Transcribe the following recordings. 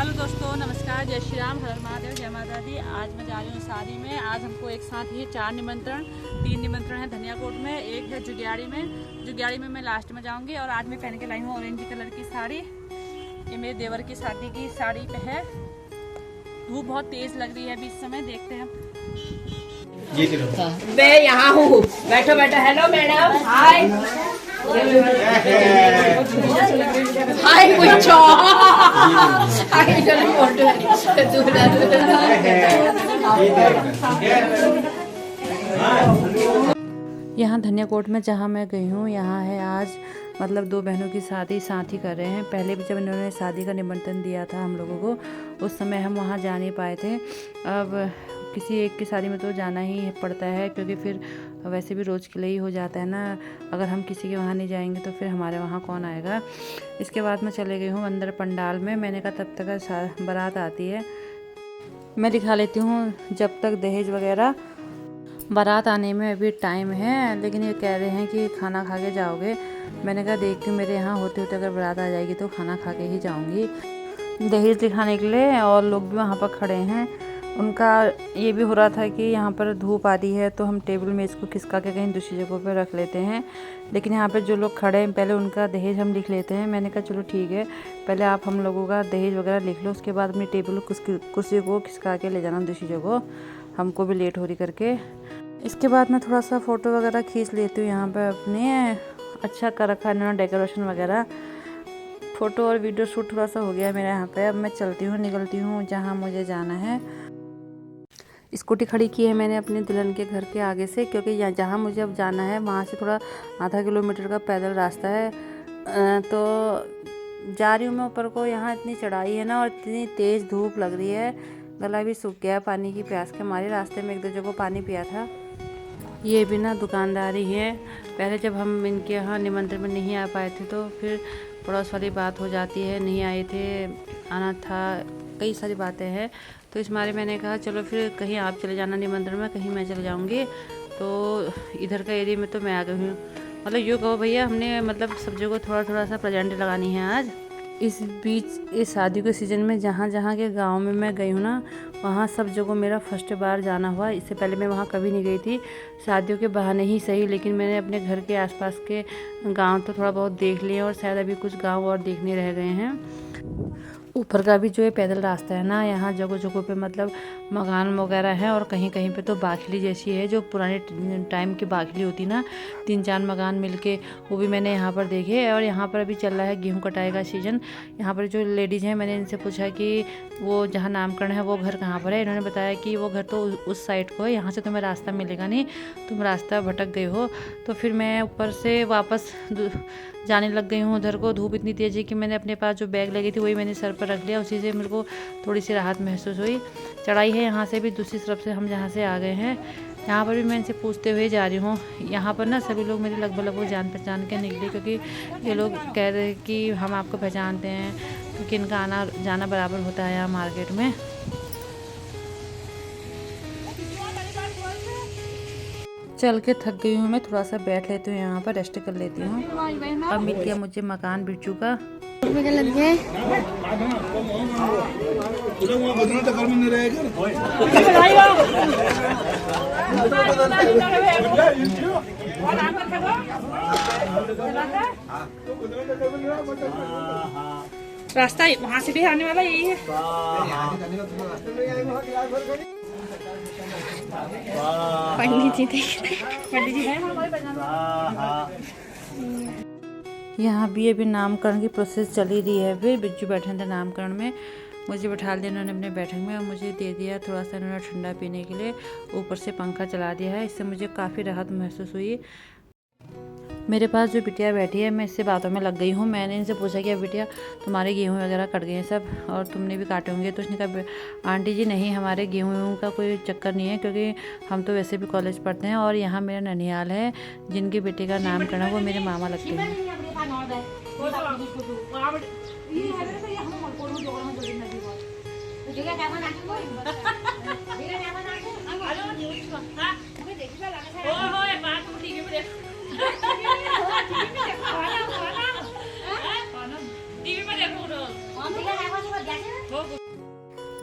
Hello दोस्तों, नमस्कार, जय श्री राम, हर महादेव, जय माता दी। आज मैं जा रही हूँ शादी में। आज हमको एक साथ ही 3 निमंत्रण है धनियाकोट में, एक है जुग्याड़ी में मैं लास्ट में जाऊँगी। और आज मैं पहन के लाई हूँ ऑरेंज कलर की साड़ी। ये मेरे देवर की शादी की साड़ी पे है। धूप बहुत तेज लग रही है अभी इस समय, देखते हैं। मैं यहाँ हूँ, बैठो बैठो। हेलो मैडम, हाय हाय पूछो। यहाँ धनियाकोट में जहाँ मैं गई हूँ, यहाँ है आज मतलब 2 बहनों की शादी साथ ही कर रहे हैं। पहले भी जब इन्होंने शादी का निमंत्रण दिया था हम लोगों को, उस समय हम वहाँ जा नहीं पाए थे। अब किसी एक की शादी में तो जाना ही पड़ता है, क्योंकि फिर वैसे भी रोज़ के लिए ही हो जाता है ना। अगर हम किसी के वहाँ नहीं जाएंगे तो फिर हमारे वहाँ कौन आएगा। इसके बाद मैं चले गई हूँ अंदर पंडाल में। मैंने कहा तब तक बारात आती है, मैं दिखा लेती हूँ जब तक दहेज वगैरह। बारात आने में अभी टाइम है, लेकिन ये कह रहे हैं कि खाना खा के जाओगे। मैंने कहा देखती हूँ, मेरे यहाँ होते होते अगर बारात आ जाएगी तो खाना खा के ही जाऊँगी। दहेज दिखाने के लिए और लोग भी वहाँ पर खड़े हैं। उनका ये भी हो रहा था कि यहाँ पर धूप आ रही है तो हम टेबल में इसको खिसका के कहीं दूसरी जगह पर रख लेते हैं। लेकिन यहाँ पे जो लोग खड़े हैं, पहले उनका दहेज हम लिख लेते हैं। मैंने कहा चलो ठीक है, पहले आप हम लोगों का दहेज वगैरह लिख लो, उसके बाद अपनी टेबल कुर्सी को खिसका के ले जाना दूसरी जगह। हमको भी लेट हो रही करके। इसके बाद मैं थोड़ा सा फ़ोटो वगैरह खींच लेती हूँ यहाँ पर अपने। अच्छा कर रखा है इन्होंने डेकोरेशन वगैरह। फ़ोटो और वीडियो शूट थोड़ा सा हो गया मेरा यहाँ पे। अब मैं चलती हूँ, निकलती हूँ जहाँ मुझे जाना है। स्कूटी खड़ी की है मैंने अपने दुल्हन के घर के आगे से, क्योंकि यहाँ जहाँ मुझे अब जाना है वहाँ से थोड़ा आधा किलोमीटर का पैदल रास्ता है। तो जा रही हूँ मैं ऊपर को। यहाँ इतनी चढ़ाई है ना, और इतनी तेज़ धूप लग रही है, गला भी सूख गया पानी की प्यास के मारे। रास्ते में 1-2 जगह पानी पिया था। ये भी ना दुकानदारी है। पहले जब हम इनके यहाँ निमंत्रण में नहीं आ पाए थे तो फिर पड़ोस वाली बात हो जाती है, नहीं आए थे, आना था, कई सारी बातें हैं। तो इस मारे मैंने कहा चलो फिर कहीं आप चले जाना निमंत्रण में, कहीं मैं चले जाऊँगी। तो इधर का एरिया में तो मैं आ गई हूँ। मतलब यूँ कहो भैया, हमने मतलब सब्जियों को थोड़ा सा प्रेजेंट लगानी है आज। इस बीच इस शादी के सीज़न में जहाँ के गांव में मैं गई हूँ ना, वहाँ सब जगह मेरा फर्स्ट बार जाना हुआ। इससे पहले मैं वहाँ कभी नहीं गई थी, शादियों के बहाने ही सही, लेकिन मैंने अपने घर के आसपास के गांव तो थोड़ा बहुत देख लिए, और शायद अभी कुछ गांव और देखने रह गए हैं। ऊपर का भी जो है पैदल रास्ता है ना, यहाँ जगह जगह पे मतलब मकान वगैरह है, और कहीं कहीं पे तो बाखली जैसी है, जो पुराने टाइम की बाखली होती ना, 3-4 मकान मिलके, वो भी मैंने यहाँ पर देखे। और यहाँ पर अभी चल रहा है गेहूं कटाई का सीज़न। यहाँ पर जो लेडीज़ हैं, मैंने इनसे पूछा कि वो जहाँ नामकरण है वो घर कहाँ पर है। इन्होंने बताया कि वो घर तो उस साइड को है, यहाँ से तुम्हें रास्ता मिलेगा नहीं, तुम रास्ता भटक गए हो। तो फिर मैं ऊपर से वापस जाने लग गई हूँ उधर को। धूप इतनी तेज़ है कि मैंने अपने पास जो बैग लगी थी वही मैंने सर पर रख लिया। उसी से मेरे को थोड़ी सी राहत महसूस हुई। चढ़ाई है यहाँ से भी, दूसरी तरफ से हम जहाँ से आ गए हैं, यहाँ पर भी मैं इनसे पूछते हुए जा रही हूँ। यहाँ पर ना सभी लोग मेरे लगभग जान पहचान के निकले, क्योंकि ये लोग कह रहे हैं कि हम आपको पहचानते हैं, क्योंकि इनका आना जाना बराबर होता है यहाँ मार्केट में। चल के थक गई हूँ मैं, थोड़ा सा बैठ लेती हूँ यहाँ पर, रेस्ट कर लेती हूँ। अब मिल गया मुझे मकान बिरजू का। रास्ता वहाँ से भी आने वाला यही है। पंडित जी है यहाँ भी अभी नामकरण की प्रोसेस चली रही है। अभी बिज्जू बैठे थे नामकरण में, मुझे बैठा दिया इन्होंने अपने बैठक में, और मुझे दे दिया थोड़ा सा इन्होंने ठंडा पीने के लिए। ऊपर से पंखा चला दिया है, इससे मुझे काफ़ी राहत महसूस हुई। मेरे पास जो बिटिया बैठी है, मैं इससे बातों में लग गई हूँ। मैंने इनसे पूछा कि बिटिया तुम्हारे गेहूँ वगैरह कट गए हैं सब, और तुमने भी काटे होंगे। तो उसने कहा आंटी जी नहीं, हमारे गेहूँ का कोई चक्कर नहीं है, क्योंकि हम तो वैसे भी कॉलेज पढ़ते हैं, और यहाँ मेरा ननिहाल है, जिनके बेटे का नामकरण है वो मेरे मामा लगते हैं। टीवी में देखो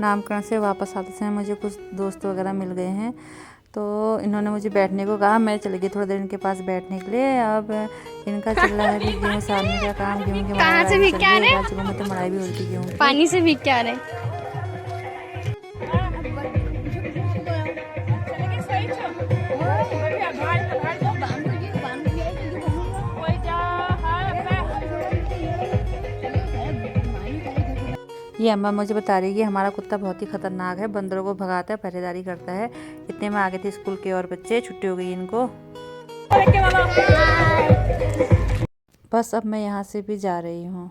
नामकरण से वापस आते समय मुझे कुछ दोस्त वगैरह मिल गए हैं, तो इन्होंने मुझे बैठने को कहा। मैं चली गई थोड़ी देर इनके पास बैठने के लिए। अब इनका चल रहा है भी गेहूँ सारने का काम। गेहूँ की कहाँ से भीग के आ रहे? राज्यों में तो मड़ाई भी होती गेहूँ की। पानी से भीग के आ रहे। ये अम्मा मुझे बता रही है कि हमारा कुत्ता बहुत ही खतरनाक है, बंदरों को भगाता है, पहरेदारी करता है। इतने में आगे थे स्कूल के और बच्चे, छुट्टी हो गई इनको। बस अब मैं यहाँ से भी जा रही हूँ।